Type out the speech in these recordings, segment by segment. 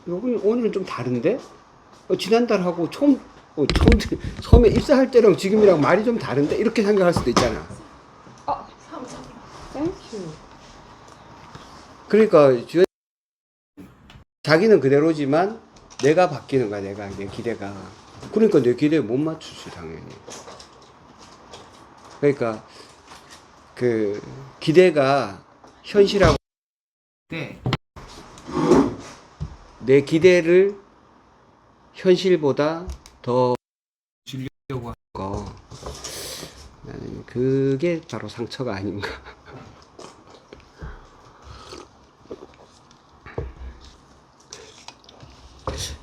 오늘은 좀 다른데? 지난달하고 처음에 입사할 때랑 지금이랑 말이 좀 다른데? 이렇게 생각할 수도 있잖아. 땡큐. 그러니까 자기는 그대로지만 내가 바뀌는 거야. 내 기대가. 그러니까 내 기대에 못 맞추지 당연히. 그러니까 그 기대가 현실하고 내 기대를 현실보다 더 주려고 하는 거, 나는 그게 바로 상처가 아닌가.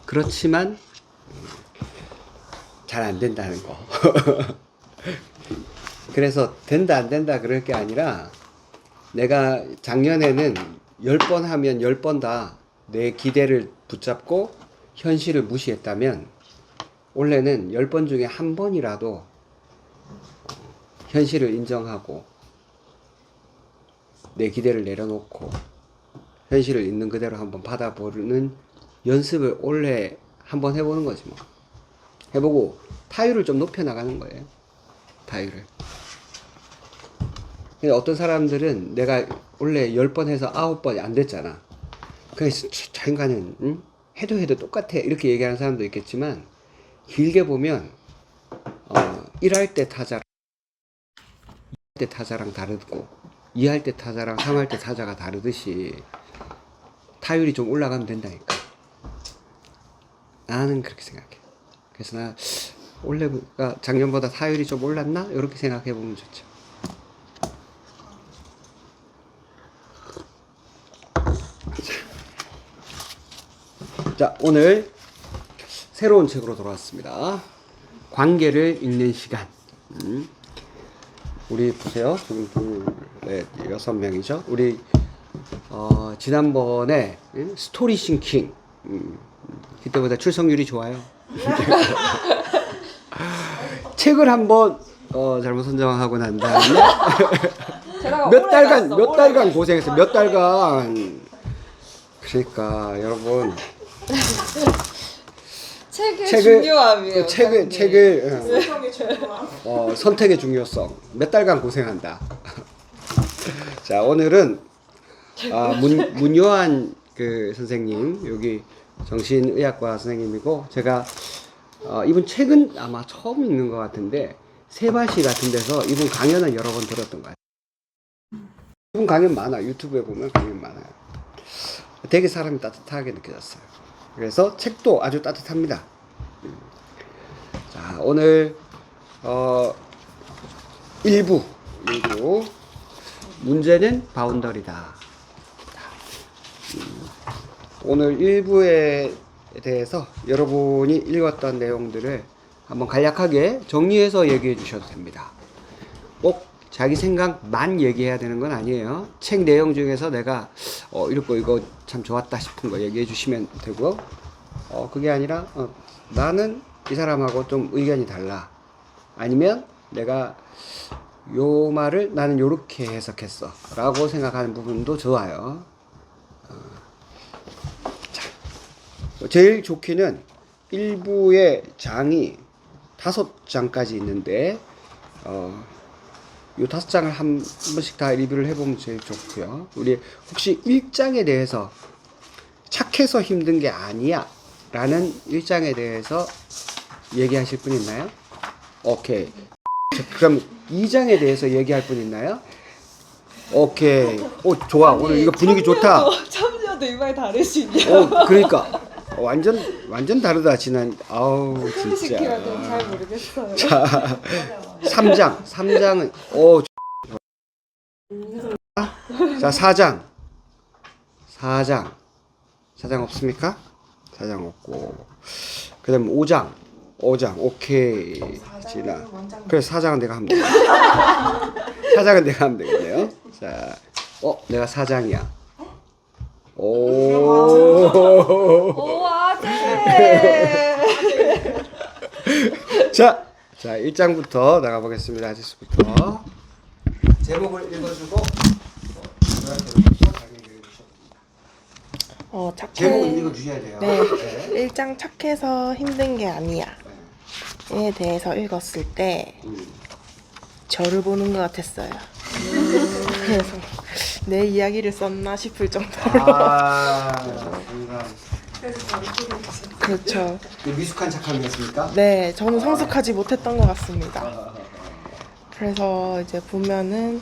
그렇지만 잘 안 된다는 거. 그래서 된다 안 된다 그럴 게 아니라, 내가 작년에는 10번 하면 10번 다 내 기대를 붙잡고 현실을 무시했다면, 올해는 10번 중에 한 번이라도 현실을 인정하고 내 기대를 내려놓고 현실을 있는 그대로 한번 받아보는 연습을 올해 한번 해보는 거지 뭐. 해보고 타율을 좀 높여나가는 거예요. 타율을. 근데 어떤 사람들은 내가 원래 10번 해서 9번이 안 됐잖아. 그래서 저 인간은 응? 해도 똑같아 이렇게 얘기하는 사람도 있겠지만, 길게 보면 일할 때 타자랑 2할 때 타자랑 다르고 2할 때 타자랑 3할 때 타자가 다르듯이 타율이 좀 올라가면 된다니까. 나는 그렇게 생각해. 그래서 나 올해가 작년보다 타율이 좀 올랐나? 이렇게 생각해 보면 좋죠. 자, 오늘 새로운 책으로 돌아왔습니다. 관계를 읽는 시간. 우리 보세요. 지금 둘, 넷, 6명이죠. 우리 지난번에 스토리 싱킹, 그때보다 출석률이 좋아요. 책을 한번 잘못 선정하고 난 다음에 몇 달간 고생했어요. 몇 달간. 그러니까 여러분, 책의 중요함이에요. 책을 선택의 중요성. 몇 달간 고생한다. 자, 오늘은 문요한 그 선생님, 여기 정신의학과 선생님이고, 제가 이분 책은 아마 처음 읽는 것 같은데, 세바시 같은 데서 이분 강연은 여러 번 들었던 것 같아요. 이분 강연 많아. 유튜브에 보면 강연 많아요. 되게 사람이 따뜻하게 느껴졌어요. 그래서 책도 아주 따뜻합니다. 자, 오늘 1부 문제는 바운더리다. 오늘 1부에 대해서 여러분이 읽었던 내용들을 한번 간략하게 정리해서 얘기해 주셔도 됩니다. 꼭 자기 생각만 얘기해야 되는 건 아니에요. 책 내용 중에서 내가 읽고 이거 참 좋았다 싶은 거 얘기해 주시면 되고요. 그게 아니라 나는 이 사람하고 좀 의견이 달라. 아니면 내가 요 말을 나는 요렇게 해석했어 라고 생각하는 부분도 좋아요. 자, 제일 좋기는 1부의 장이 5장까지 있는데 요 5장을 한 번씩 다 리뷰를 해보면 제일 좋고요. 우리 혹시 1장에 대해서 착해서 힘든 게 아니야 라는 1장에 대해서 얘기하실 분 있나요? 오케이. 자, 그럼 2장에 대해서 얘기할 분 있나요? 오케이. 좋아. 오늘 이거 분위기 좋다. 참여도 이 말 다를 수 있냐? 그러니까 완전 다르다. 지난 진짜. 시키면 잘 모르겠어요. 자, 3장은 자, 4장 없습니까? 4장 없고, 그 다음에 5장 오케이. 지나. 그래서 4장은 내가 하면 돼. 4장은 내가 하면 되겠네요. 자, 내가 4장이야. 오, 아재. 자, 1장부터 나가보겠습니다. 아지수부터. 제목을 읽어주고 제목 착해. 읽어주셔야 돼요. 네. 1장 착해서 힘든 게 아니야. 에 대해서 읽었을 때 저를 보는 것 같았어요. 그래서 내 이야기를 썼나 싶을 정도로. 뭔가 그렇죠. 미숙한 착함이었습니까? 네, 저는 성숙하지 못했던 것 같습니다. 그래서 이제 보면은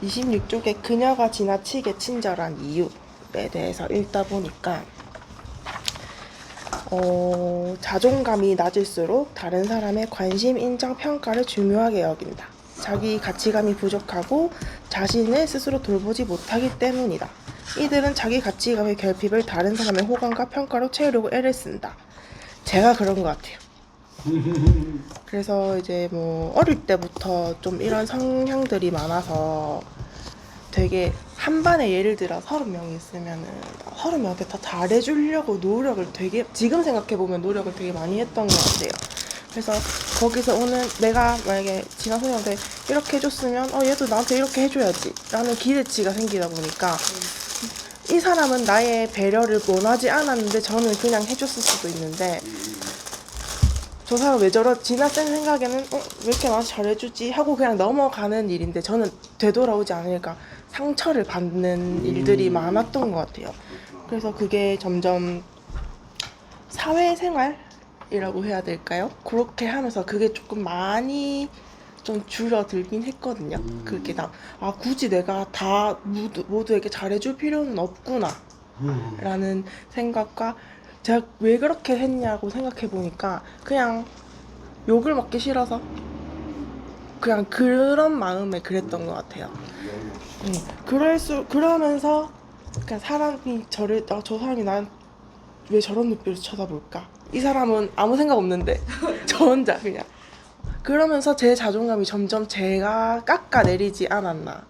26쪽에 그녀가 지나치게 친절한 이유에 대해서 읽다 보니까 자존감이 낮을수록 다른 사람의 관심, 인정, 평가를 중요하게 여긴다. 자기 가치감이 부족하고 자신을 스스로 돌보지 못하기 때문이다. 이들은 자기 가치감의 결핍을 다른 사람의 호감과 평가로 채우려고 애를 쓴다. 제가 그런 것 같아요. 그래서 이제 뭐 어릴 때부터 좀 이런 성향들이 많아서 되게 한 반에 예를 들어 30명이 있으면은 30명한테 다 잘해주려고 노력을 되게 지금 생각해보면 노력을 되게 많이 했던 것 같아요. 그래서 거기서 오는 내가 만약에 진아 선생님한테 이렇게 해줬으면 얘도 나한테 이렇게 해줘야지 라는 기대치가 생기다 보니까 이 사람은 나의 배려를 원하지 않았는데 저는 그냥 해줬을 수도 있는데 저 사람 왜 진아 쌤 생각에는 왜 이렇게 나한테 잘해주지 하고 그냥 넘어가는 일인데 저는 되돌아오지 않으니까 상처를 받는 일들이 많았던 것 같아요. 그래서 그게 점점 사회생활이라고 해야 될까요? 그렇게 하면서 그게 조금 많이 좀 줄어들긴 했거든요. 그게 굳이 내가 다 모두에게 잘해줄 필요는 없구나 라는 생각과 제가 왜 그렇게 했냐고 생각해 보니까 그냥 욕을 먹기 싫어서 그냥 그런 마음에 그랬던 것 같아요. 그러면서 그냥 사람이 저 사람이 난 왜 저런 눈빛으로 쳐다볼까? 이 사람은 아무 생각 없는데 저 혼자 그냥 그러면서 제 자존감이 점점 제가 깎아내리지 않았나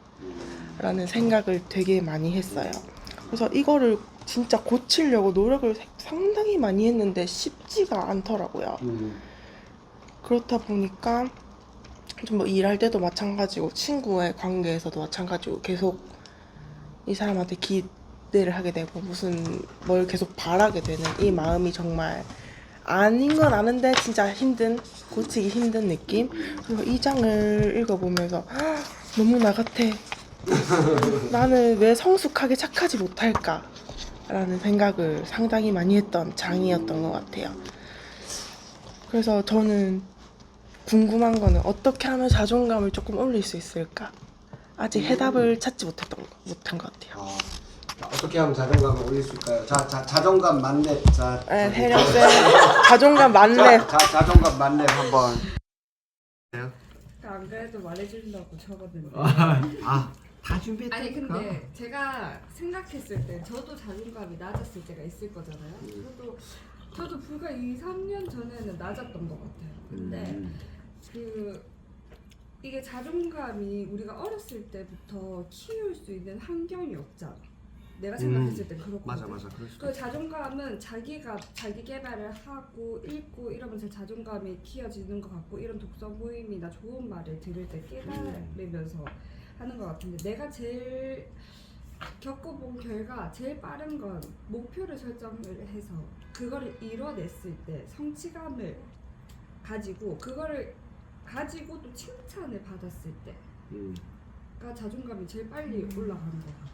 라는 생각을 되게 많이 했어요. 그래서 이거를 진짜 고치려고 노력을 상당히 많이 했는데 쉽지가 않더라고요. 그렇다 보니까 좀 뭐 일할 때도 마찬가지고 친구의 관계에서도 마찬가지고 계속 이 사람한테 기대를 하게 되고 무슨 뭘 계속 바라게 되는 이 마음이 정말 아닌 건 아는데 진짜 고치기 힘든 느낌. 그래서 이 장을 읽어보면서 너무 나 같아. 나는 왜 성숙하게 착하지 못할까? 라는 생각을 상당히 많이 했던 장이었던 것 같아요. 그래서 저는 궁금한 거는 어떻게 하면 자존감을 조금 올릴 수 있을까? 아직 해답을 찾지 못한 것 같아요. 어떻게 하면 자존감을 올릴 수 있을까요? 자존감 만렙. 네, 혜령쌤 자존감 만렙. 자존감 만렙 한번. 안 그래도 말해주려고 적었는데. 다 준비했다. 아니 근데 제가 생각했을 때 저도 자존감이 낮았을 때가 있을 거잖아요. 저도 불과 2-3년 전에는 낮았던 것 같아요. 근데 이게 자존감이 우리가 어렸을 때부터 키울 수 있는 환경이 없잖아. 내가 생각했을 때 그렇거든. 맞아. 그럴 수도 그 자존감은 자기가 자기 개발을 하고 읽고 이러면서 자존감이 키워지는 것 같고 이런 독서 모임이나 좋은 말을 들을 때 깨달으면서 하는 것 같은데 내가 제일 겪어본 결과 제일 빠른 건 목표를 설정을 해서 그거를 이뤄냈을 때 성취감을 가지고 그거를 가지고 또 칭찬을 받았을 때가 자존감이 제일 빨리 올라가는 것 같아.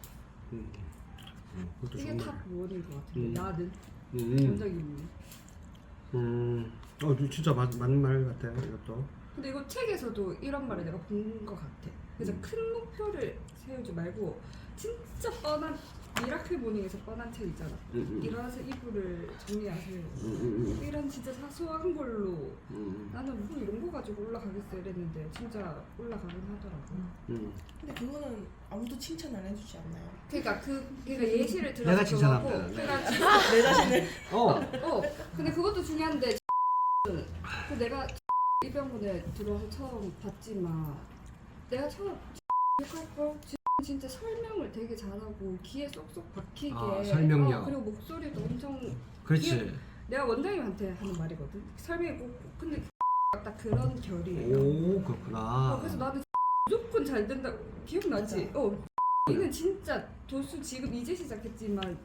이게 탑 원인 것 같은데 나는 원장님은. 진짜 맞는 말 같아요 이것도. 근데 이거 책에서도 이런 말을 내가 본 것 같아. 그래서 큰 목표를 세우지 말고 진짜 뻔한 미라클 모닝에서 뻔한 책 있잖아. 일어나서 이불을 정리하세요. 이런 진짜 사소한 걸로 나는 뭐 이런 거 가지고 올라가겠어 이랬는데 진짜 올라가긴 하더라고. 근데 그거는 아무도 칭찬 안 해주지 않나요? 그러니까 예시를 들어서 내가 칭찬하면 그거고, 되는데. 내 자신을. 근데 그것도 중요한데 내가 이 병원에 들어와서 처음 봤지만 내가 처음 할걸 진짜 설명을 되게 잘하고 귀에 쏙쏙 박히게 설명력. 그리고 목소리도 엄청 그렇지. 내가 원장님한테 하는 말이거든. 설명이 꼭 근데 딱 그런 결이에요. 오 그렇구나. 그래서 나는 무조건 잘 된다. 기억나지? 이는 진짜 도수 지금 이제 시작했지만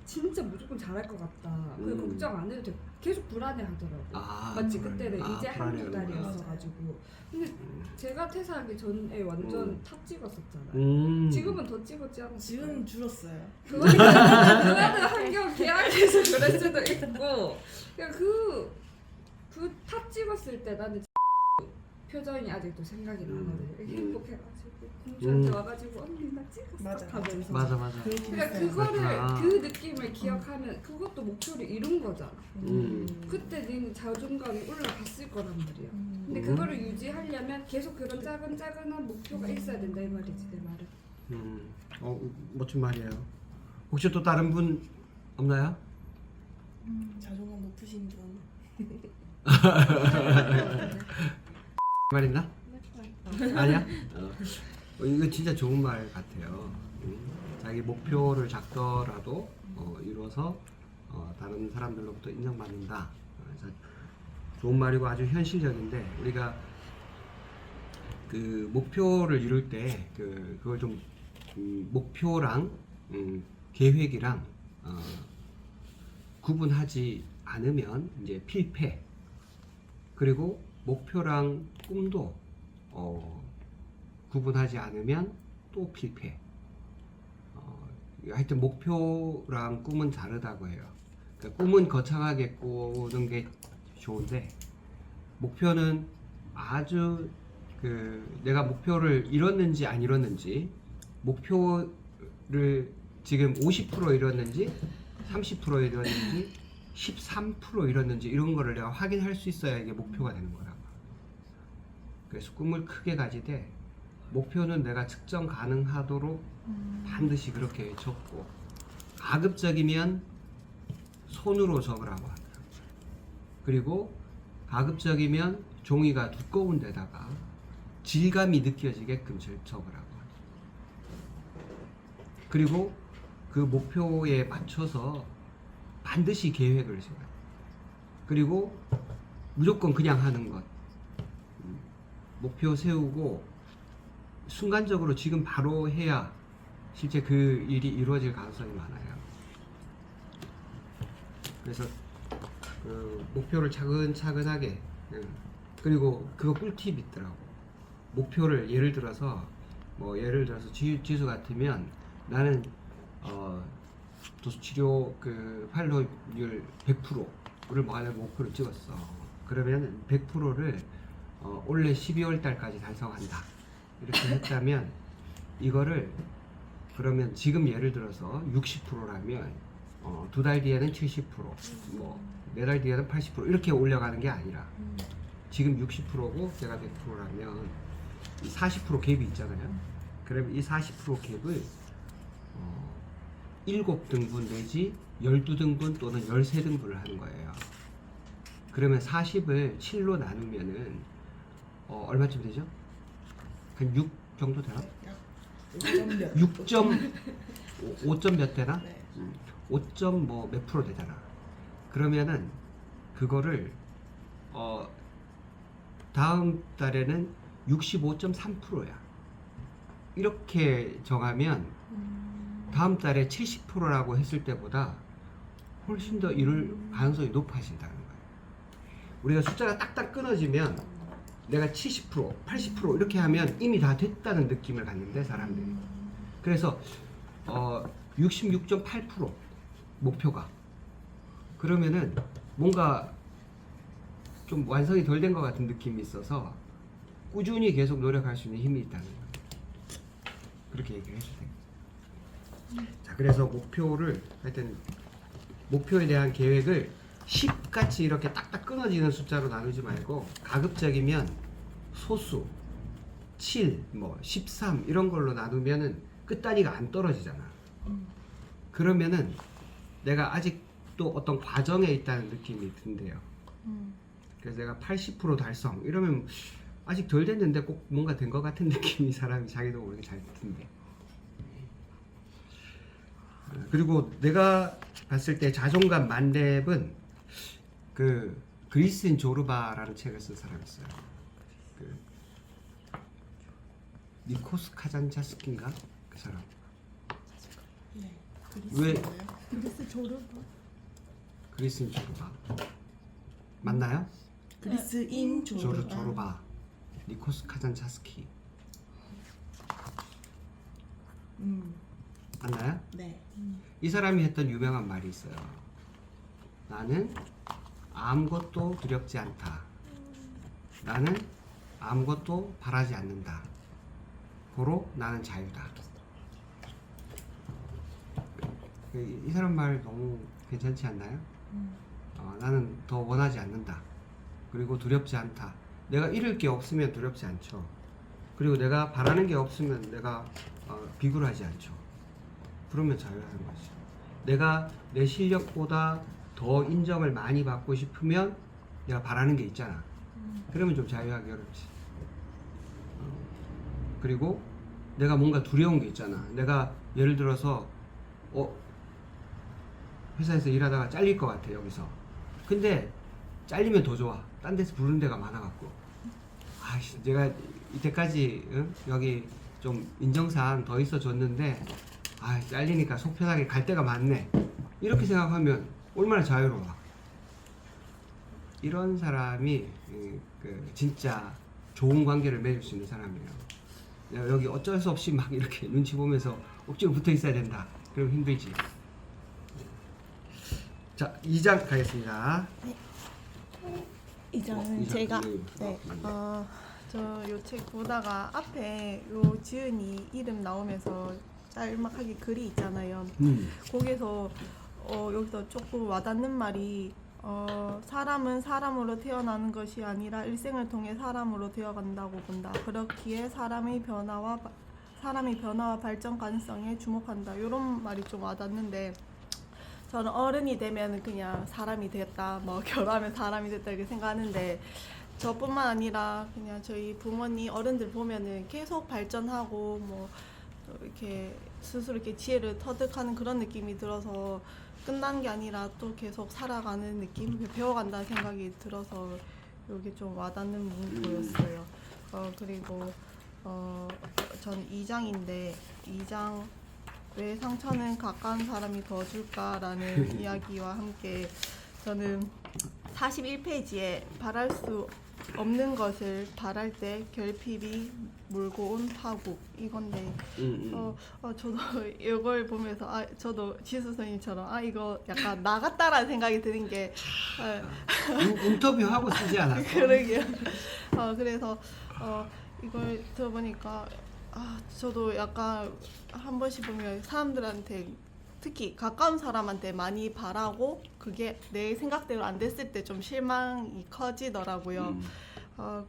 진짜 무조건 잘할 것 같다. 그 걱정 안 해도 돼. 계속 불안해하더라고. 맞지? 그때는 이제 한두 달이었어가지고. 근데 제가 퇴사하기 전에 완전 탑 찍었었잖아요. 지금은 더 찍었지 않았어요? 지금 줄었어요. 그거는 환경 계약해서 그럴 수도 있고. 그냥 그탑 찍었을 때 나는 표정이 아직도 생각이 나거든요. 행복해가지고 공주한테 와가지고 언니 나 찍었어 맞아. 하면서. 맞아. 그러니까 그거를 그 느낌을 기억하면 그것도 목표를 이룬 거잖아. 그때 네 자존감이 올라갔을 거란 말이야. 근데 그거를 유지하려면 계속 그런 짜근짜근한 목표가 있어야 된다 이 말이지 내 말은. 멋진 말이에요. 혹시 또 다른 분 없나요? 자존감 높으신 분. 말 있나? 아니야? 이거 진짜 좋은 말 같아요. 자기 목표를 작더라도 이뤄서 다른 사람들로부터 인정받는다. 그래서 좋은 말이고 아주 현실적인데 우리가 그 목표를 이룰 때 그걸 좀 목표랑 계획이랑 구분하지 않으면 이제 필패. 그리고 목표랑 꿈도 구분하지 않으면 또 필패. 하여튼 목표랑 꿈은 다르다고 해요. 그러니까 꿈은 거창하게 꾸는 게 좋은데 목표는 아주 내가 목표를 이뤘는지 안 이뤘는지 목표를 지금 50% 이뤘는지 30% 이뤘는지 13% 이뤘는지 이런 거를 내가 확인할 수 있어야 이게 목표가 되는 거라고. 그래서 꿈을 크게 가지되 목표는 내가 측정 가능하도록 반드시 그렇게 적고 가급적이면 손으로 적으라고 하더라고요. 그리고 가급적이면 종이가 두꺼운 데다가 질감이 느껴지게끔 적으라고 하죠. 그리고 그 목표에 맞춰서 반드시 계획을 세워요. 그리고 무조건 그냥 하는 것. 목표 세우고 순간적으로 지금 바로 해야 실제 그 일이 이루어질 가능성이 많아요. 그래서 그 목표를 차근차근하게 그리고 그거 꿀팁이 있더라고. 목표를 예를 들어서 지수 같으면 나는 도수치료 그 팔로율 100%를 목표를 찍었어. 그러면 100%를 올해 12월 달까지 달성한다. 이렇게 했다면 이거를 그러면 지금 예를 들어서 60%라면 2달 뒤에는 70%, 뭐 4달 뒤에는 80% 이렇게 올려가는 게 아니라 지금 60%고 제가 100%라면 40% 갭이 있잖아요. 그러면 이 40% 갭을 7등분 내지 12등분 또는 13등분을 하는 거예요. 그러면 40을 7로 나누면은 얼마쯤 되죠? 한 6 정도 되나? 5점 몇 되나? 네. 5점 뭐 몇 프로 되잖아. 그러면은 그거를 다음 달에는 65.3%야. 이렇게 정하면 다음 달에 70%라고 했을 때보다 훨씬 더 이룰 가능성이 높아진다는 거예요. 우리가 숫자가 딱딱 끊어지면 내가 70%, 80% 이렇게 하면 이미 다 됐다는 느낌을 갖는데 사람들이. 그래서 66.8% 목표가 그러면은 뭔가 좀 완성이 덜 된 것 같은 느낌이 있어서 꾸준히 계속 노력할 수 있는 힘이 있다는 거예요. 그렇게 얘기를 해주세요. 자, 그래서 하여튼 목표에 대한 계획을 10같이 이렇게 딱딱 끊어지는 숫자로 나누지 말고 가급적이면 소수 7, 뭐 13 이런 걸로 나누면은 끝단위가 안 떨어지잖아. 그러면은 내가 아직도 어떤 과정에 있다는 느낌이 든대요. 그래서 내가 80% 달성 이러면 아직 덜 됐는데 꼭 뭔가 된 것 같은 느낌이 사람이 자기도 모르게 잘 든대. 그리고 내가 봤을 때 자존감 만렙은 그 그리스인 조르바라는 책을 쓴 사람이 있어요. 그 니코스 카잔자스키인가 그 사람. 네. 왜 그리스 조르바. 그리스인 조르바 맞나요? 그리스인 조르바 니코스 카잔차스키 맞나요? 네. 이 사람이 했던 유명한 말이 있어요. 나는 아무것도 두렵지 않다. 나는 아무것도 바라지 않는다. 고로 나는 자유다. 이 사람 말 너무 괜찮지 않나요? 나는 더 원하지 않는다. 그리고 두렵지 않다. 내가 잃을 게 없으면 두렵지 않죠. 그리고 내가 바라는 게 없으면 내가 비굴하지 않죠. 그러면 자유하는 거죠. 내가 내 실력보다 더 인정을 많이 받고 싶으면 내가 바라는 게 있잖아. 그러면 좀 자유하기 어렵지. 그리고 내가 뭔가 두려운 게 있잖아. 내가 예를 들어서 회사에서 일하다가 잘릴 것 같아 여기서. 근데 잘리면 더 좋아. 딴 데서 부르는 데가 많아갖고. 아이씨, 내가 이때까지 여기 좀 인정상 더 있어줬는데 잘리니까 속 편하게 갈 데가 많네. 이렇게 생각하면 얼마나 자유로워. 이런 사람이 진짜 좋은 관계를 맺을 수 있는 사람이에요. 내가 여기 어쩔 수 없이 막 이렇게 눈치 보면서 억지로 붙어 있어야 된다. 그럼 힘들지. 자, 2장 가겠습니다. 이장은 이장, 제가 네. 저 요 책 보다가 앞에 요 지은이 이름 나오면서 짤막하게 글이 있잖아요. 거기서 여기서 조금 와닿는 말이 사람은 사람으로 태어나는 것이 아니라 일생을 통해 사람으로 되어간다고 본다. 그렇기에 사람의 변화와 발전 가능성에 주목한다. 이런 말이 좀 와닿는데 저는 어른이 되면 그냥 사람이 되겠다, 뭐 결혼하면 사람이 됐다 이렇게 생각하는데 저뿐만 아니라 그냥 저희 부모님 어른들 보면은 계속 발전하고 뭐 이렇게 스스로 이렇게 지혜를 터득하는 그런 느낌이 들어서 끝난 게 아니라 또 계속 살아가는 느낌, 배워간다는 생각이 들어서 이게 좀 와닿는 문구였어요. 그리고 전 2장인데 2장 왜 상처는 가까운 사람이 더 줄까라는 이야기와 함께 저는 41페이지에 바랄 수 없는 것을 바랄 때 결핍이 몰고 온 파국 이건데 저도 이걸 보면서 저도 지수 선생님처럼 이거 약간 나 같다라는 생각이 드는 게 인터뷰하고 쓰지 않았어? 그러게요. 그래서 이걸 들어보니까 저도 약간 한 번씩 보면 사람들한테 특히 가까운 사람한테 많이 바라고 그게 내 생각대로 안 됐을 때 좀 실망이 커지더라고요.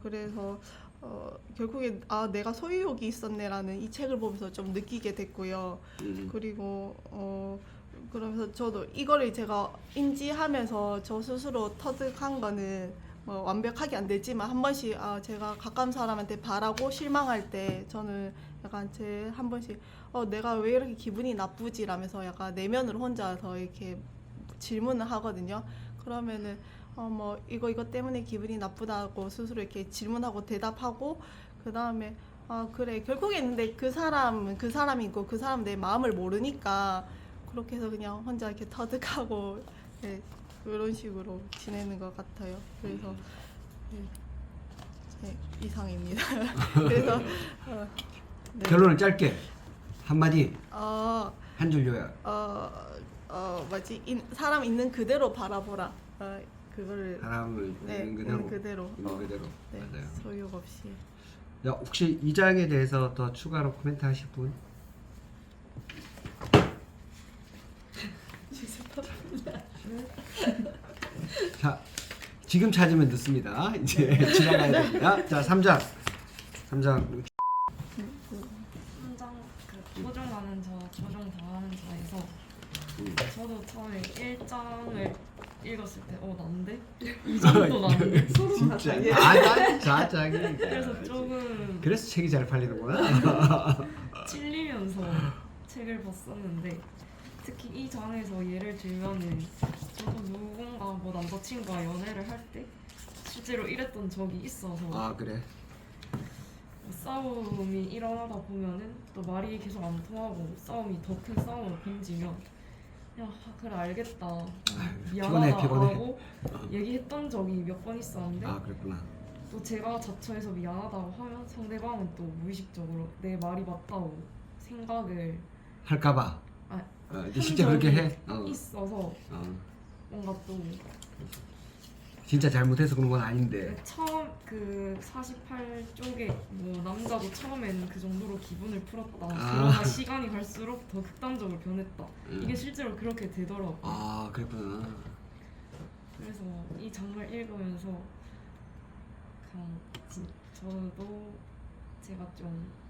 그래서 결국에 내가 소유욕이 있었네라는 이 책을 보면서 좀 느끼게 됐고요. 그리고 그러면서 저도 이거를 제가 인지하면서 저 스스로 터득한 거는 뭐 완벽하게 안 되지만 한 번씩 제가 가까운 사람한테 바라고 실망할 때 저는 약간 한 번씩 내가 왜 이렇게 기분이 나쁘지 라면서 약간 내면으로 혼자서 이렇게 질문을 하거든요. 그러면은 뭐 이거 때문에 기분이 나쁘다고 스스로 이렇게 질문하고 대답하고 그 다음에 그래 결국에 근데 그 사람은 그 사람이고 그 사람은 내 마음을 모르니까 그렇게 해서 그냥 혼자 이렇게 터득하고 그런 식으로 지내는 것 같아요. 그래서 이상입니다. 그래서 네. 결론을 짧게 한마디 한 줄 요약. 사람 있는 그대로 바라보라. 그거를 사람을 있는 그대로. 있는 그대로. 네, 맞아요. 소욕 없이. 야, 혹시 이 장에 대해서 더 추가로 코멘트 하실 분? 자, 지금 찾으면 늦습니다. 이제 지나가야 됩니다. 자, 3장. 3장. 3장 그 조종하는 자, 조종 당하는 자에서 저도 처음에 1장을 읽었을 때 난데? 이 정도 나는데? 소름 진짜 자작이. 그래서 조금 그래서 책이 잘 팔리는구나. 찔리면서 책을 봤었는데 특히 이 장에서 예를 들면은 저도 누군가 뭐 남자친구와 연애를 할 때 실제로 이랬던 적이 있어서 그래. 싸움이 일어나다 보면은 또 말이 계속 안 통하고 싸움이 더 큰 싸움으로 번지면 야 그래 알겠다 피곤해, 미안하다 피곤해. 하고 얘기했던 적이 몇 번 있었는데 아 그랬구나. 또 제가 자처해서 미안하다고 하면 상대방은 또 무의식적으로 내 말이 맞다고 생각을 할까봐. 아, 네 실제 그렇게 해. 있어서 뭔가 또 진짜 잘못해서 그런 건 아닌데. 처음 그 48쪽에 뭐 남자도 처음에는 그 정도로 기분을 풀었다. 그러나 시간이 갈수록 더 극단적으로 변했다. 이게 실제로 그렇게 되더라고. 아 그랬구나. 그래서 이 장을 읽으면서 그냥 저도 제가 좀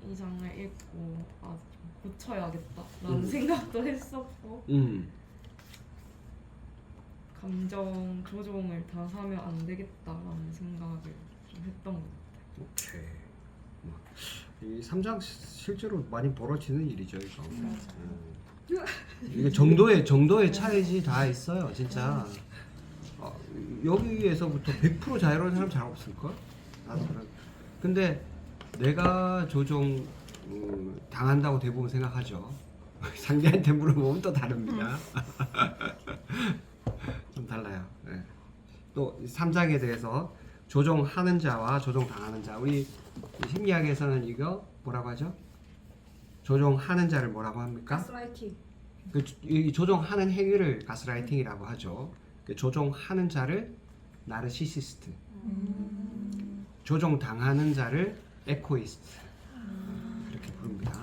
이 장을 읽고 좀 고쳐야겠다라는 생각도 했었고 감정 조종을 다 하면 안 되겠다라는 생각을 좀 했던 것 같아요. 오케이. 이 3장 실제로 많이 벌어지는 일이죠 이거. 이게 정도의 차이지 다 있어요 진짜. 여기에서부터 100% 자유로운 사람 잘 없을 걸. 근데 내가 조종 당한다고 대부분 생각하죠. 상대한테 물어보면 또 다릅니다. 좀 달라요. 네. 또 3장에 대해서 조종하는 자와 조종당하는 자. 우리 심리학에서는 이거 뭐라고 하죠? 조종하는 자를 뭐라고 합니까? 가스라이팅. 이 조종하는 행위를 가스라이팅이라고 하죠. 조종하는 자를 나르시시스트, 조종당하는 자를 에코이스트 이렇게 부릅니다.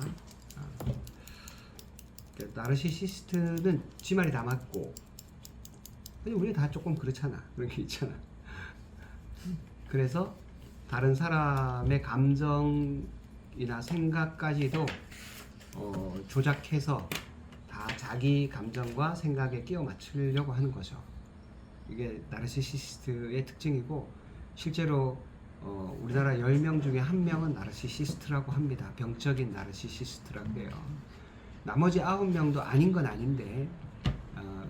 나르시시스트는 지 말이 다 맞고, 근데 우리 다 조금 그렇잖아. 그런 게 있잖아. 그래서 다른 사람의 감정이나 생각까지도 조작해서 다 자기 감정과 생각에 끼워 맞추려고 하는 거죠. 이게 나르시시스트의 특징이고, 실제로 우리나라 10명 중에 1명은 나르시시스트라고 합니다. 병적인 나르시시스트라고 해요. 나머지 9명도 아닌 건 아닌데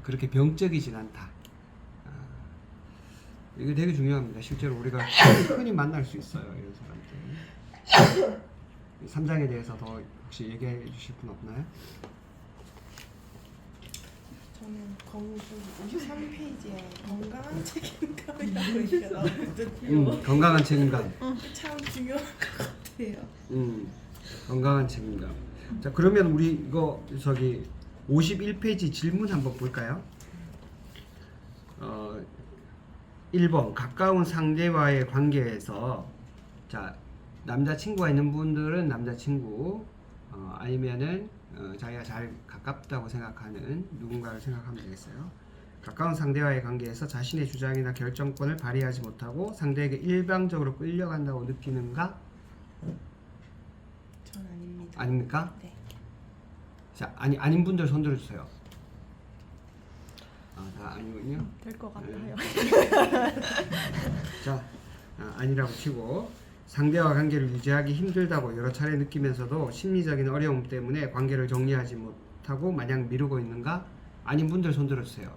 그렇게 병적이진 않다. 이게 되게 중요합니다. 실제로 우리가 흔히 만날 수 있어요. 이런 사람들. 3장에 대해서 더 혹시 얘기해 주실 분 없나요? 저는 공부 53페이지에 건강한 책임감이라고 얘기가 나오거든요. 건강한 책임감. 참 중요한 것 같아요. 건강한 책임감. 자, 그러면 우리 이거 51페이지 질문 한번 볼까요? 1번 가까운 상대와의 관계에서, 자, 남자친구가 있는 분들은 남자친구, 아니면은 자기가 잘 가깝다고 생각하는 누군가를 생각하면 되겠어요. 가까운 상대와의 관계에서 자신의 주장이나 결정권을 발휘하지 못하고 상대에게 일방적으로 끌려간다고 느끼는가? 전 아닙니다. 아닙니까? 네. 자, 아닌 분들 손 들어주세요. 다 아니군요. 될 것 같아요. 자, 아니라고 치고, 상대와 관계를 유지하기 힘들다고 여러 차례 느끼면서도 심리적인 어려움 때문에 관계를 정리하지 못하고 마냥 미루고 있는가? 아닌 분들 손 들어주세요.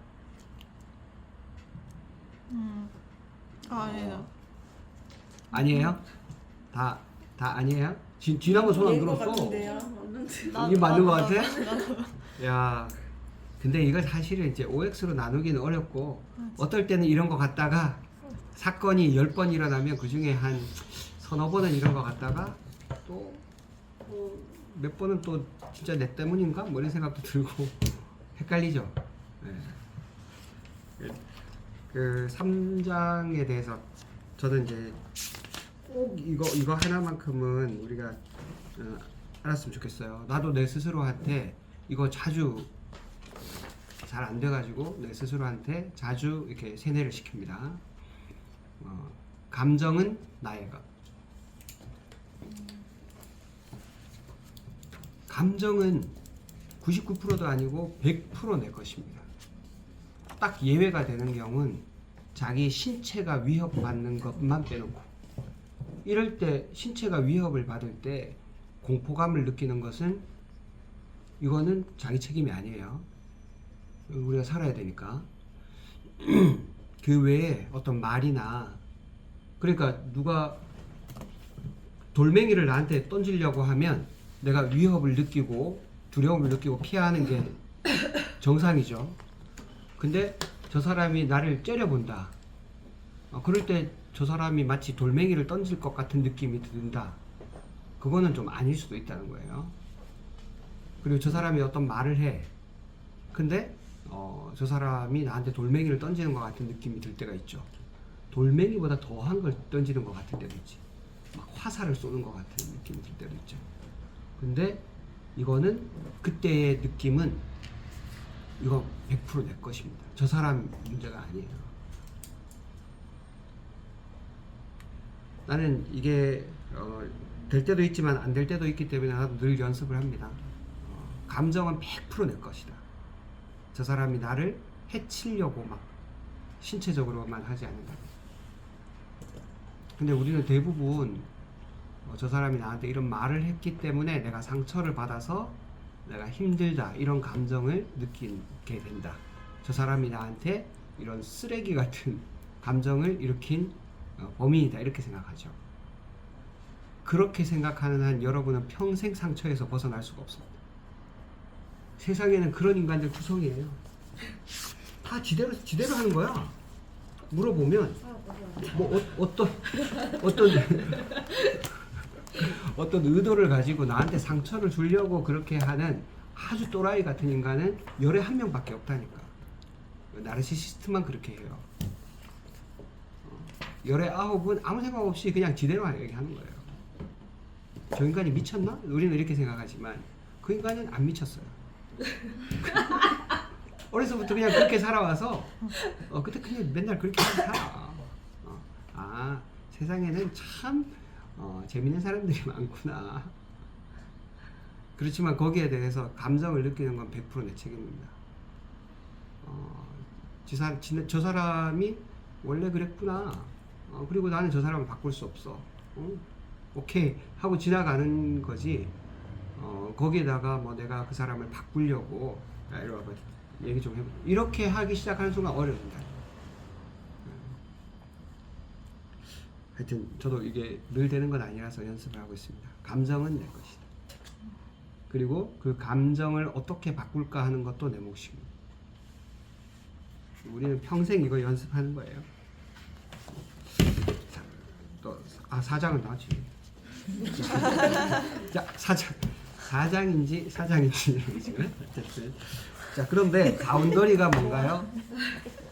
아니에요. 아니에요? 다 아니에요? 지난번 손 안 얘인 것 들었어. 같은데요. 이게 맞는 것 같아? 야, 근데 이거 사실은 이제 OX로 나누기는 어렵고, 어떨 때는 이런 거 같다가 사건이 10번 일어나면 그 중에 한 서너 번은 이런 거 같다가 또 몇 번은 또 진짜 내 때문인가? 뭐 이런 생각도 들고 헷갈리죠. 네. 그 3장에 대해서 저는 이제 꼭 이거 하나만큼은 우리가 알았으면 좋겠어요. 나도 내 스스로한테 이거 자주 잘 안 돼가지고 내 스스로한테 자주 이렇게 세뇌를 시킵니다. 감정은 나의 것. 감정은 99%도 아니고 100% 내 것입니다. 딱 예외가 되는 경우는 자기 신체가 위협받는 것만 빼놓고, 이럴 때 신체가 위협을 받을 때 공포감을 느끼는 것은 이거는 자기 책임이 아니에요. 우리가 살아야 되니까. 그 외에 어떤 말이나, 그러니까 누가 돌멩이를 나한테 던지려고 하면 내가 위협을 느끼고 두려움을 느끼고 피하는 게 정상이죠. 근데 저 사람이 나를 째려본다. 그럴 때 저 사람이 마치 돌멩이를 던질 것 같은 느낌이 든다. 그거는 좀 아닐 수도 있다는 거예요. 그리고 저 사람이 어떤 말을 해. 근데 저 사람이 나한테 돌멩이를 던지는 것 같은 느낌이 들 때가 있죠. 돌멩이보다 더한 걸 던지는 것 같은 때도 있지. 막 화살을 쏘는 것 같은 느낌이 들 때도 있죠. 근데 이거는 그때의 느낌은 이거 100% 내 것입니다. 저 사람 문제가 아니에요. 나는 이게 될 때도 있지만 안 될 때도 있기 때문에 나도 늘 연습을 합니다. 감정은 100% 내 것이다. 저 사람이 나를 해치려고 막 신체적으로만 하지 않는다. 근데 우리는 대부분 저 사람이 나한테 이런 말을 했기 때문에 내가 상처를 받아서 내가 힘들다 이런 감정을 느끼게 된다. 저 사람이 나한테 이런 쓰레기 같은 감정을 일으킨 범인이다 이렇게 생각하죠. 그렇게 생각하는 한 여러분은 평생 상처에서 벗어날 수가 없습니다. 세상에는 그런 인간들 구성이에요. 다 지대로 하는 거야. 물어보면 뭐 어떤 의도를 가지고 나한테 상처를 주려고 그렇게 하는 아주 또라이 같은 인간은 열에 한 명밖에 없다니까. 나르시시스트만 그렇게 해요. 열에 9은 아무 생각 없이 그냥 지대로 얘기하는 거예요. 저 인간이 미쳤나? 우리는 이렇게 생각하지만 그 인간은 안 미쳤어요. 어려서부터 그냥 그렇게 살아와서 그때 그냥 맨날 그렇게 살아. 세상에는 참 재밌는 사람들이 많구나. 그렇지만 거기에 대해서 감정을 느끼는 건 100% 내 책임입니다. 저 사람이 원래 그랬구나. 그리고 나는 저 사람을 바꿀 수 없어. 오케이 하고 지나가는 거지. 거기에다가 뭐 내가 그 사람을 바꾸려고 이리 와봐 얘기 좀 해봐. 이렇게 하기 시작하는 순간 어려진다. 하여튼 저도 이게 늘 되는 건 아니라서 연습을 하고 있습니다. 감정은 내 것이다. 그리고 그 감정을 어떻게 바꿀까 하는 것도 내 몫입니다. 우리는 평생 이거 연습하는 거예요. 사장은 나지. 자, 사장인지 어쨌든. 자, 그런데 바운더리가 뭔가요?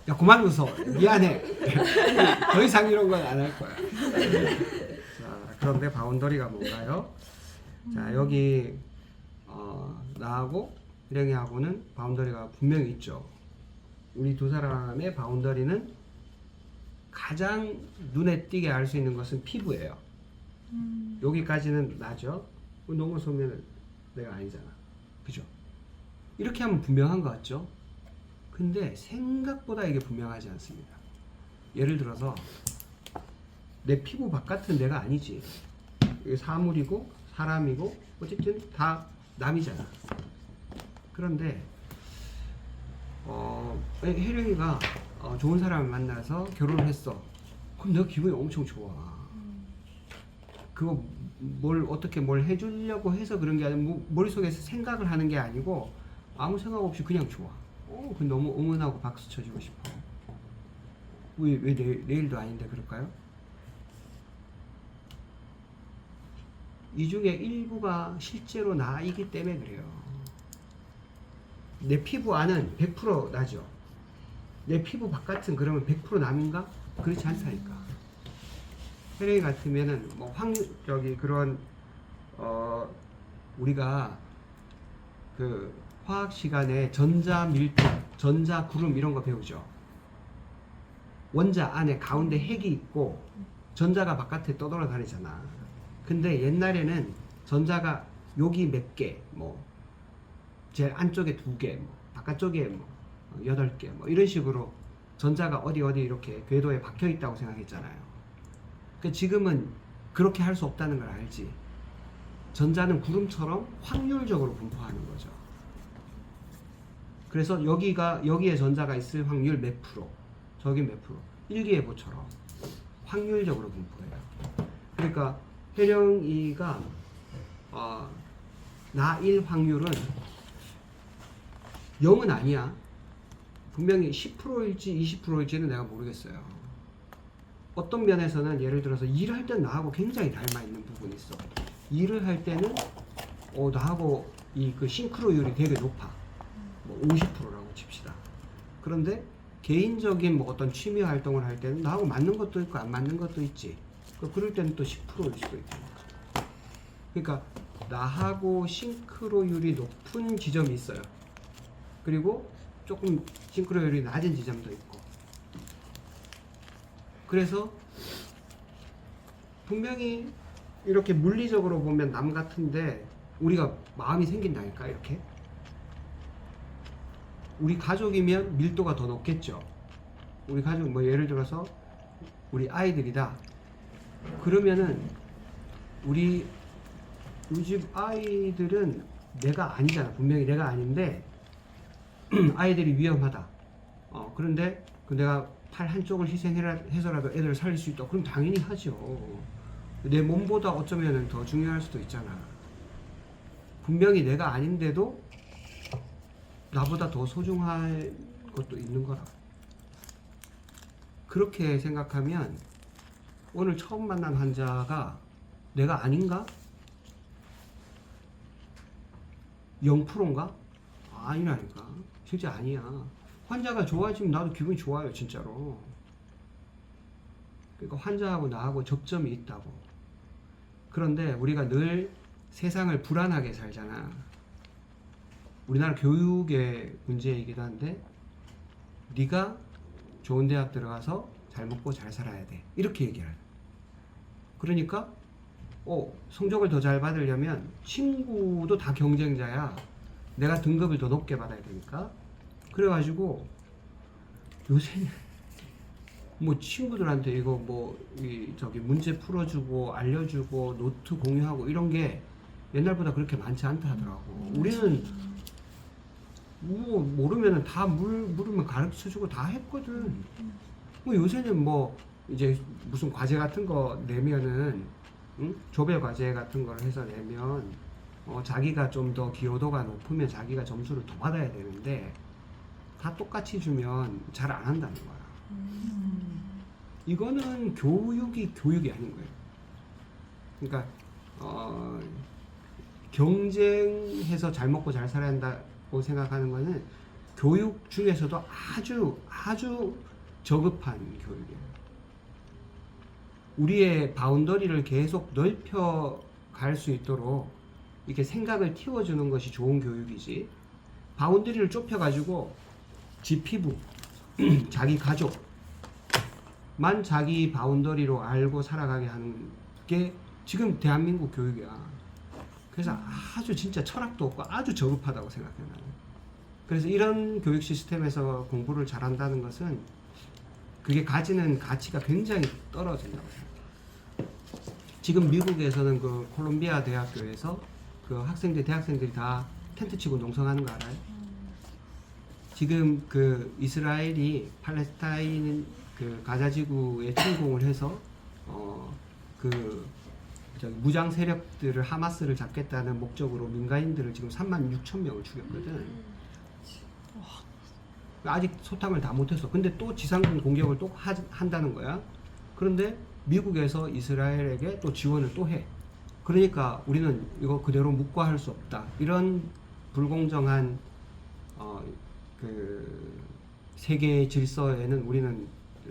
야, 그만 웃어. 미안해. 더 이상 이런 건 안 할 거야. 자, 그런데 바운더리가 뭔가요? 자, 여기 나하고 일행이하고는 바운더리가 분명히 있죠. 우리 두 사람의 바운더리는 가장 눈에 띄게 알 수 있는 것은 피부예요. 여기까지는 나죠. 넘어서면 내가 아니잖아. 그죠? 이렇게 하면 분명한 것 같죠? 근데 생각보다 이게 분명하지 않습니다. 예를 들어서 내 피부 바깥은 내가 아니지. 이게 사물이고 사람이고 어쨌든 다 남이잖아. 그런데 혜령이가 좋은 사람을 만나서 결혼을 했어. 그럼 내가 기분이 엄청 좋아. 그거 어떻게 뭘 해주려고 해서 그런 게 아니고 머릿속에서 생각을 하는 게 아니고 아무 생각 없이 그냥 좋아. 그 너무 응원하고 박수 쳐주고 싶어. 왜 내일도 아닌데 그럴까요? 이 중에 일부가 실제로 나이기 때문에 그래요. 내 피부 안은 100% 나죠. 내 피부 바깥은 그러면 100% 남인가? 그렇지 않다니까. 혜령이 같으면은 뭐 그런 우리가 그 화학 시간에 전자 밀도, 전자 구름 이런 거 배우죠. 원자 안에 가운데 핵이 있고 전자가 바깥에 떠돌아다니잖아. 근데 옛날에는 전자가 여기 몇 개, 뭐 제일 안쪽에 2개, 뭐 바깥쪽에 뭐 8개, 뭐 이런 식으로 전자가 어디 이렇게 궤도에 박혀 있다고 생각했잖아요. 그러니까 지금은 그렇게 할 수 없다는 걸 알지. 전자는 구름처럼 확률적으로 분포하는 거죠. 그래서 여기에 전자가 있을 확률 몇 프로, 저기 몇 프로, 일기예보처럼 확률적으로 분포해요. 그러니까 혜령이가 나일 확률은 0은 아니야. 분명히 10%일지 20%일지는 내가 모르겠어요. 어떤 면에서는 예를 들어서 일할 땐 나하고 굉장히 닮아 있는 부분이 있어. 일을 할 때는 나하고 그 싱크로율이 되게 높아. 뭐 50%라고 칩시다. 그런데 개인적인 뭐 어떤 취미 활동을 할 때는 나하고 맞는 것도 있고 안 맞는 것도 있지. 그럴 때는 또 10%일 수도 있고. 그러니까 나하고 싱크로율이 높은 지점이 있어요. 그리고 조금 싱크로율이 낮은 지점도 있고. 그래서 분명히 이렇게 물리적으로 보면 남 같은데 우리가 마음이 생긴다니까. 이렇게 우리 가족이면 밀도가 더 높겠죠. 우리 가족 뭐 예를 들어서 우리 아이들이다. 그러면은 우리 집 아이들은 내가 아니잖아. 분명히 내가 아닌데 아이들이 위험하다. 그런데 내가 팔 한쪽을 희생해서라도 애들을 살릴 수 있다. 그럼 당연히 하죠. 내 몸보다 어쩌면 더 중요할 수도 있잖아. 분명히 내가 아닌데도 나보다 더 소중할 것도 있는 거라. 그렇게 생각하면 오늘 처음 만난 환자가 내가 아닌가? 0%인가? 아니라니까. 실제 아니야. 환자가 좋아지면 나도 기분이 좋아요, 진짜로. 그러니까 환자하고 나하고 접점이 있다고. 그런데 우리가 늘 세상을 불안하게 살잖아. 우리나라 교육의 문제이기도 한데 네가 좋은 대학 들어가서 잘 먹고 잘 살아야 돼. 이렇게 얘기를. 그러니까 성적을 더 잘 받으려면 친구도 다 경쟁자야. 내가 등급을 더 높게 받아야 되니까. 그래가지고 요새는 뭐 친구들한테 이거 문제 풀어주고 알려주고 노트 공유하고 이런 게 옛날보다 그렇게 많지 않다 하더라고. 우리는 뭐 모르면은 다 물으면 가르쳐주고 다 했거든. 뭐 요새는 뭐 이제 무슨 과제 같은 거 내면은 조별 과제 같은 걸 해서 내면 자기가 좀 더 기여도가 높으면 자기가 점수를 더 받아야 되는데 다 똑같이 주면 잘 안 한다는 거야. 이거는 교육이 아닌 거예요. 그러니까 경쟁해서 잘 먹고 잘 살아야 한다고 생각하는 거는 교육 중에서도 아주 저급한 교육이에요. 우리의 바운더리를 계속 넓혀 갈 수 있도록 이렇게 생각을 틔워주는 것이 좋은 교육이지. 바운더리를 좁혀가지고 지 피부, 자기 가족만 자기 바운더리로 알고 살아가게 하는 게 지금 대한민국 교육이야. 그래서 아주 진짜 철학도 없고 아주 저급하다고 생각해 나는. 그래서 이런 교육 시스템에서 공부를 잘한다는 것은 그게 가지는 가치가 굉장히 떨어진다고 생각해요. 지금 미국에서는 그 콜롬비아 대학교에서 그 대학생들이 다 텐트 치고 농성하는 거 알아요? 지금 그 이스라엘이 팔레스타인 그 가자지구에 침공을 해서 무장 세력들을 하마스를 잡겠다는 목적으로 민간인들을 지금 36,000명을 죽였거든. 아직 소탕을 다 못했어. 근데 또 지상군 공격을 또 한다는 거야. 그런데 미국에서 이스라엘에게 또 지원을 또 해. 그러니까 우리는 이거 그대로 묵과할 수 없다. 이런 불공정한 그 세계의 질서에는 우리는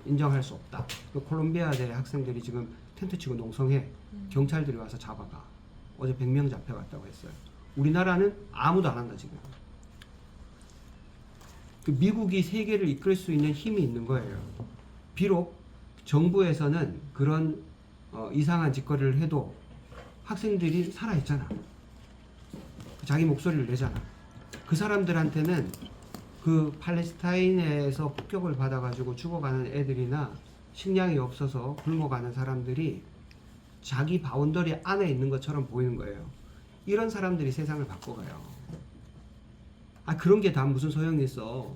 인정할 수 없다. 콜롬비아대 학생들이 지금 텐트 치고 농성해. 경찰들이 와서 잡아가. 어제 100명 잡혀갔다고 했어요. 우리나라는 아무도 안 한다 지금. 그 미국이 세계를 이끌 수 있는 힘이 있는 거예요. 비록 정부에서는 그런 이상한 짓거리를 해도 학생들이 살아있잖아. 자기 목소리를 내잖아. 그 사람들한테는 그 팔레스타인에서 폭격을 받아가지고 죽어가는 애들이나 식량이 없어서 굶어가는 사람들이 자기 바운더리 안에 있는 것처럼 보이는 거예요. 이런 사람들이 세상을 바꿔가요. 그런 게 다 무슨 소용이 있어.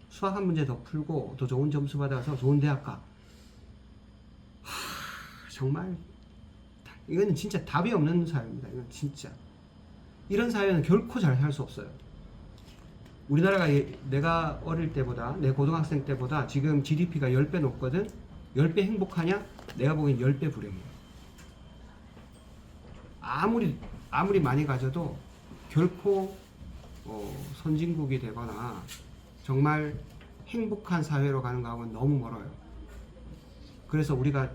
수학 한 문제 더 풀고 더 좋은 점수 받아서 좋은 대학 가. 정말 이거는 진짜 답이 없는 사회입니다. 이건 진짜 이런 사회는 결코 잘 살 수 없어요. 우리나라가 내가 어릴 때보다 내 고등학생 때보다 지금 GDP가 10배 높거든. 10배 행복하냐? 내가 보기엔 10배 불행해. 아무리 많이 가져도 결코 선진국이 되거나 정말 행복한 사회로 가는 거하고는 너무 멀어요. 그래서 우리가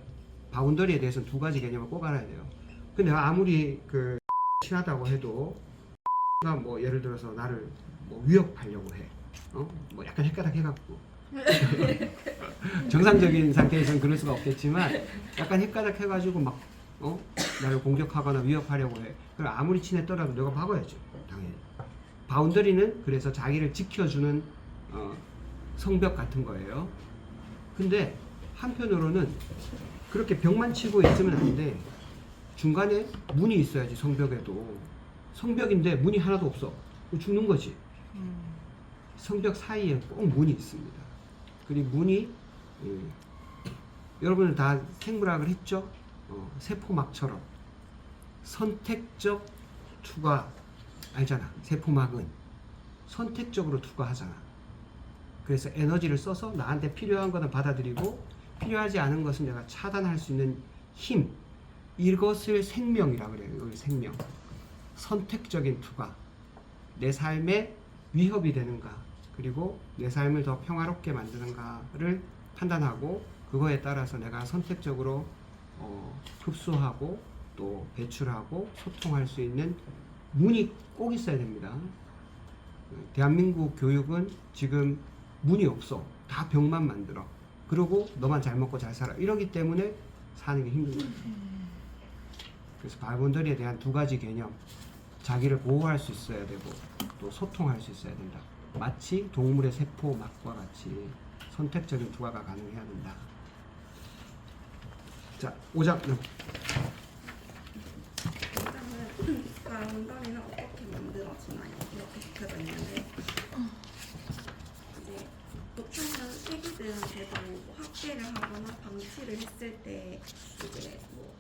바운더리에 대해서는 두 가지 개념을 꼭 알아야 돼요. 근데 내가 아무리 친하다고 해도 뭐 예를 들어서 나를 뭐 위협하려고 해. 뭐 약간 헷가닥 해갖고 정상적인 상태에서는 그럴 수가 없겠지만 약간 헷가닥 해가지고 막 나를 공격하거나 위협하려고 해. 그럼 아무리 친했더라도 내가 박아야죠. 당연히. 바운더리는 그래서 자기를 지켜주는 성벽 같은 거예요. 근데 한편으로는 그렇게 벽만 치고 있으면 안 돼. 중간에 문이 있어야지. 성벽에도 성벽인데 문이 하나도 없어. 죽는 거지. 성벽 사이에 꼭 문이 있습니다. 그리고 문이 여러분은 다 생물학을 했죠? 세포막처럼 선택적 투과 알잖아. 세포막은 선택적으로 투과하잖아. 그래서 에너지를 써서 나한테 필요한 것은 받아들이고 필요하지 않은 것은 내가 차단할 수 있는 힘, 이것을 생명이라고 그래요. 이걸 생명. 선택적인 투과. 내 삶에 위협이 되는가, 그리고 내 삶을 더 평화롭게 만드는가를 판단하고 그거에 따라서 내가 선택적으로 흡수하고 또 배출하고 소통할 수 있는 문이 꼭 있어야 됩니다. 대한민국 교육은 지금 문이 없어. 다 벽만 만들어. 그리고 너만 잘 먹고 잘 살아. 이러기 때문에 사는 게 힘든 거예요. 그래서 바운더리에 대한 두 가지 개념. 자기를 보호할 수 있어야 되고 또 소통할 수 있어야 된다. 마치 동물의 세포막과 같이 선택적인 투과가 가능해야 된다. 자, 5장. 바운더리는 어떻게 만들어지나요? 이렇게 적혀져 있는데 이제 보통은 애기들한테도 뭐 학대를 하거나 방치를 했을 때 이제 뭐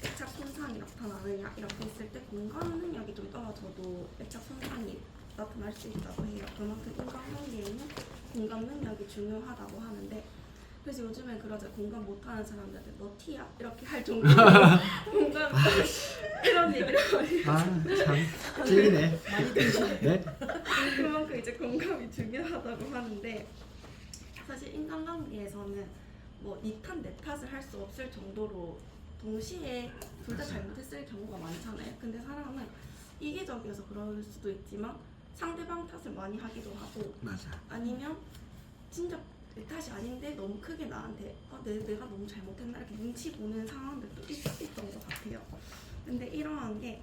애착 손상이 나타나느냐 이렇게 했을 때 공감 능력이 좀 떨어져도 애착 손상이 나타날 수 있다고 해요. 그만큼 인간관계에는 공감 능력이 중요하다고 하는데 그래서 요즘엔 그러죠. 공감 못하는 사람들한테 너 티야? 이렇게 할 정도로 공감 이런 얘기를 많이 참 찔리네. 네? 그만큼 이제 공감이 중요하다고 하는데 사실 인간관계에서는 뭐 니 탓 내 탓을 할 수 없을 정도로 동시에 둘 다 잘못했을 경우가 많잖아요. 근데 사람은 이기적이어서 그럴 수도 있지만 상대방 탓을 많이 하기도 하고 맞아. 아니면 진짜 내 탓이 아닌데 너무 크게 나한테 내가 너무 잘못했나 이렇게 눈치 보는 상황들도 있었던 것 같아요. 근데 이러한 게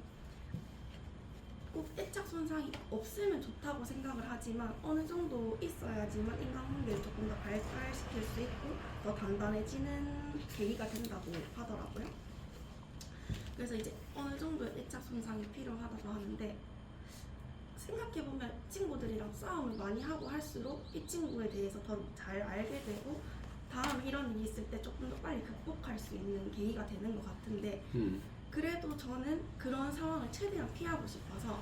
꼭 애착 손상이 없으면 좋다고 생각을 하지만 어느 정도 있어야지만 인간관계를 조금 더 발달시킬 수 있고 더 단단해지는 계기가 된다고 하더라고요. 그래서 이제 어느 정도의 애착 손상이 필요하다고 하는데 생각해보면 친구들이랑 싸움을 많이 하고 할수록 이 친구에 대해서 더 잘 알게 되고 다음에 이런 일이 있을 때 조금 더 빨리 극복할 수 있는 계기가 되는 것 같은데 그래도 저는 그런 상황을 최대한 피하고 싶어서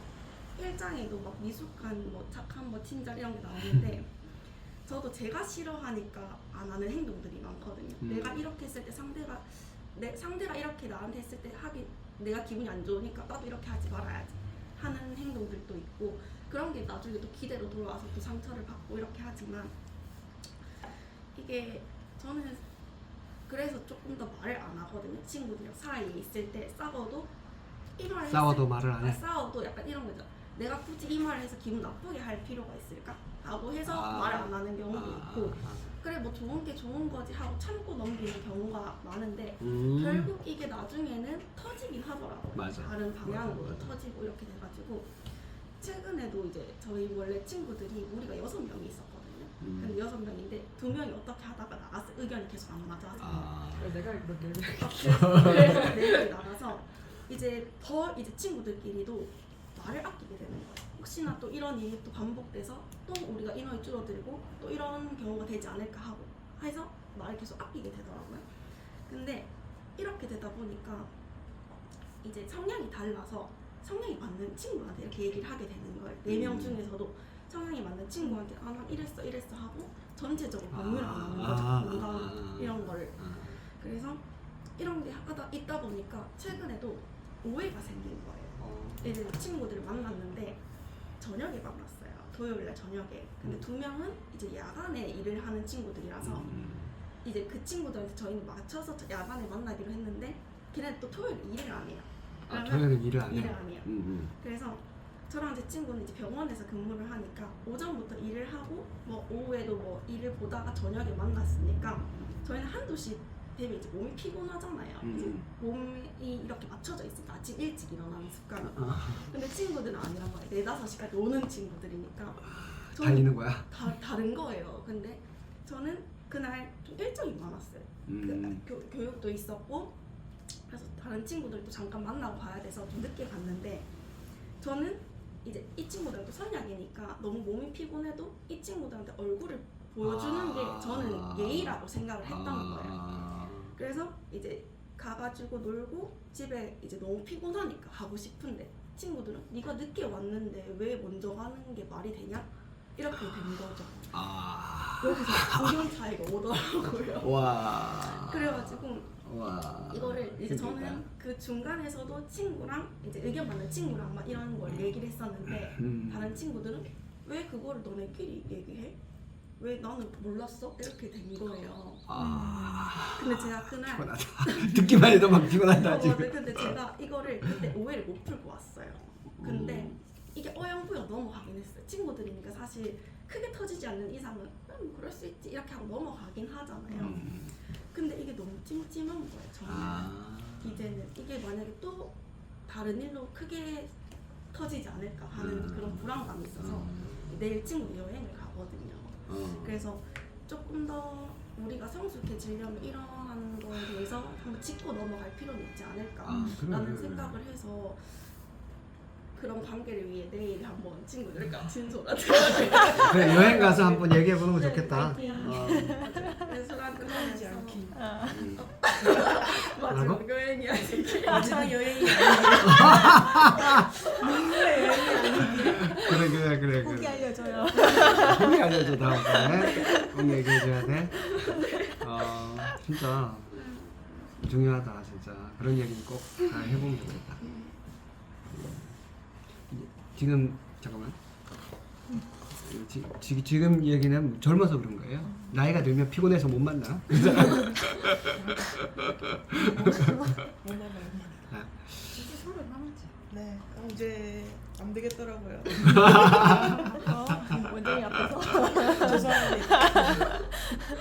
1장에도 막 미숙한 뭐 착한 뭐 친절 이런 게 나오는데 저도 제가 싫어하니까 안 하는 행동들이 많거든요. 내가 이렇게 했을 때 상대가 이렇게 나한테 했을 때 내가 기분이 안 좋으니까 나도 이렇게 하지 말아야지 하는 행동들도 있고 그런 게 나중에 또 기대로 돌아와서 또 상처를 받고 이렇게 하지만 이게 저는 그래서 조금 더 말을 안 하거든요. 친구들이랑 사이에 있을 때 싸워도 이 말을 싸워도 말을 안 해? 싸워도 약간 이런 거죠. 내가 굳이 이 말을 해서 기분 나쁘게 할 필요가 있을까? 라고 해서 말을 안 하는 경우도 있고 그래 뭐 좋은 게 좋은 거지 하고 참고 넘기는 경우가 많은데 결국 이게 나중에는 터지긴 하더라고요. 맞아. 다른 방향으로 맞아. 터지고 이렇게 돼가지고 최근에도 이제 저희 원래 친구들이 우리가 6명이 있었거든요. 근데 6명인데 2명이 어떻게 하다가 나갔어요. 의견이 계속 안 맞아서. 내가 이거 내 그래서 4명이 나가서 이제 친구들끼리도 말을 아끼게 되는 거예요. 혹시나 또 이런 일이 또 반복돼서 또 우리가 인원이 줄어들고 또 이런 경우가 되지 않을까 하고 해서 말을 계속 아끼게 되더라고요. 근데 이렇게 되다 보니까 이제 성향이 달라서 성향이 맞는 친구한테 이렇게 얘기를 하게 되는 거예요. 4명 중에서도 성향이 맞는 친구한테 아 난 이랬어 하고 전체적으로 공유를 안 하는 거죠. 공감 이런 거를. 그래서 이런 게 하다 있다 보니까 최근에도 오해가 생긴 거예요. 이제 친구들을 만났는데 저녁에 만났어요. 토요일날 저녁에. 근데 두 명은 이제 야간에 일을 하는 친구들이라서 이제 그 친구들한테 저희는 맞춰서 야간에 만나기로 했는데 걔네는 또 토요일에 일을 안 해요. 아, 토요일은 일을 안 해요? 일을 안 해요. 그래서 저랑 제 친구는 이제 병원에서 근무를 하니까 오전부터 일을 하고 뭐 오후에도 뭐 일을 보다가 저녁에 만났으니까 저희는 한두시 되면 이제 몸이 피곤하잖아요. 이제 몸이 이렇게 맞춰져 있으니까 아침 일찍 일어나는 습관이. 근데 친구들은 아니란 말이에요. 4, 5시까지 오는 친구들이니까 저는 달리는 거야? 다른 거예요. 근데 저는 그날 좀 일정이 많았어요. 교육도 있었고 그래서 다른 친구들도 잠깐 만나고 가야 돼서 좀 늦게 갔는데 저는 이제 이 친구들도 선약이니까 너무 몸이 피곤해도 이 친구들한테 얼굴을 보여주는 게 저는 예의라고 생각을 했던 거예요. 그래서 이제 가가지고 놀고 집에 이제 너무 피곤하니까 가고 싶은데 친구들은 네가 늦게 왔는데 왜 먼저 가는 게 말이 되냐? 이렇게 된 거죠. 여기서 의견 차이가 오더라고요. 와. 그래가지고 와. 이거를 이제 힘들다. 저는 그 중간에서도 친구랑 이제 의견 맞는 친구랑 막 이런 걸 얘기를 했었는데 다른 친구들은 왜 그거를 너네끼리 얘기해? 왜 나는 몰랐어? 이렇게 된 거예요. 근데 제가 그날 피곤하다. 듣기만 해도 막 피곤하다 지금. 근데 제가 이거를 그때 오해를 못 풀고 왔어요. 근데 이게 어영부영 넘어가긴 했어요. 친구들이니까 사실 크게 터지지 않는 이상은 그럴 수 있지 이렇게 하고 넘어가긴 하잖아요. 근데 이게 너무 찜찜한 거예요. 저는 이제는 이게 만약에 또 다른 일로 크게 터지지 않을까 하는 그런 불안감이 있어서 내일 친구 여행을 가거든요. 그래서 조금 더 우리가 성숙해지려면 이러한 거에 대해서 한번 짚고 넘어갈 필요는 있지 않을까라는 생각을 해서 그런 관계를 위해 내일 한번 친구들과 진솔한 그래, 여행 가서 한번 얘기해 보는 거 좋겠다. 그래서 난 그러지 않기. 맞아, 뭐라고? 여행이 아니기. 마지막 여행이 그래. 후기 알려줘요. 후기 알려줘 다음번에. 꼭 얘기해줘야 돼. 진짜 중요하다 진짜. 그런 얘기는 꼭 잘 해보면 좋겠다. 지금 잠깐만. 지금 얘기는 젊어서 그런 거예요. 나이가 들면 피곤해서 못 만나. 네, 이제 안 되겠더라고요. 원장님 앞에서 죄송합니다.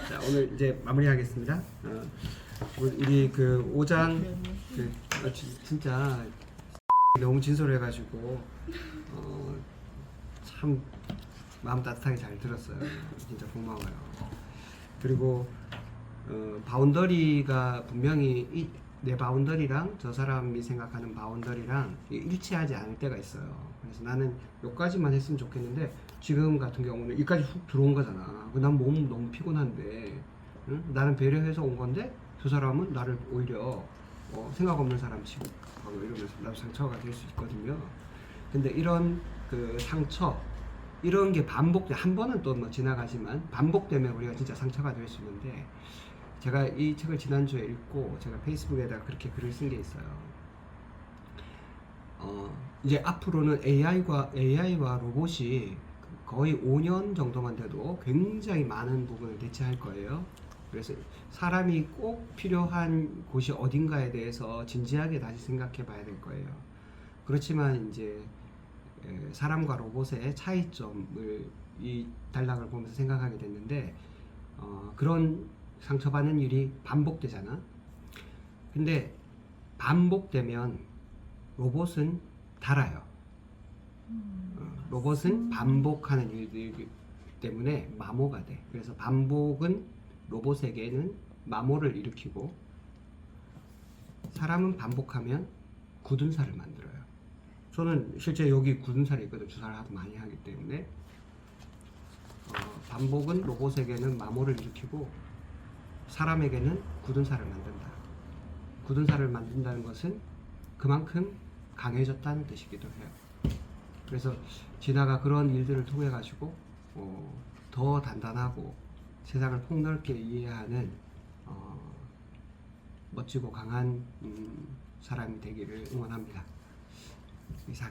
자, 오늘 이제 마무리하겠습니다. 우리 그 오장 진짜 너무 진솔해가지고 참 마음 따뜻하게 잘 들었어요. 진짜 고마워요. 그리고 바운더리가 분명히 내 바운더리랑 저 사람이 생각하는 바운더리랑 일치하지 않을 때가 있어요. 그래서 나는 여기까지만 했으면 좋겠는데 지금 같은 경우는 여기까지 훅 들어온 거잖아. 난 몸 너무 피곤한데 응? 나는 배려해서 온 건데 저 사람은 나를 오히려 생각 없는 사람 취급하고 이러면서 나도 상처가 될 수 있거든요. 근데 이런 그 상처 이런 게 반복돼 한 번은 또 뭐 지나가지만 반복되면 우리가 진짜 상처가 될 수 있는데 제가 이 책을 지난주에 읽고 제가 페이스북에다가 그렇게 글을 쓴 게 있어요. 이제 앞으로는 AI와 로봇이 거의 5년 정도만 돼도 굉장히 많은 부분을 대체할 거예요. 그래서 사람이 꼭 필요한 곳이 어딘가에 대해서 진지하게 다시 생각해 봐야 될 거예요. 그렇지만 이제 사람과 로봇의 차이점을 이 단락을 보면서 생각하게 됐는데 그런 상처받는 일이 반복되잖아. 근데 반복되면 로봇은 달아요. 로봇은 반복하는 일이기 때문에 마모가 돼. 그래서 반복은 로봇에게는 마모를 일으키고 사람은 반복하면 굳은 살을 만들어요. 저는 실제 여기 굳은 살이 있거든. 주사를 하도 많이 하기 때문에 반복은 로봇에게는 마모를 일으키고 사람에게는 굳은 살을 만든다. 굳은 살을 만든다는 것은 그만큼 강해졌다는 뜻이기도 해요. 그래서 진아가 그런 일들을 통해 가지고 더 단단하고 세상을 폭넓게 이해하는 멋지고 강한 사람이 되기를 응원합니다. 이상.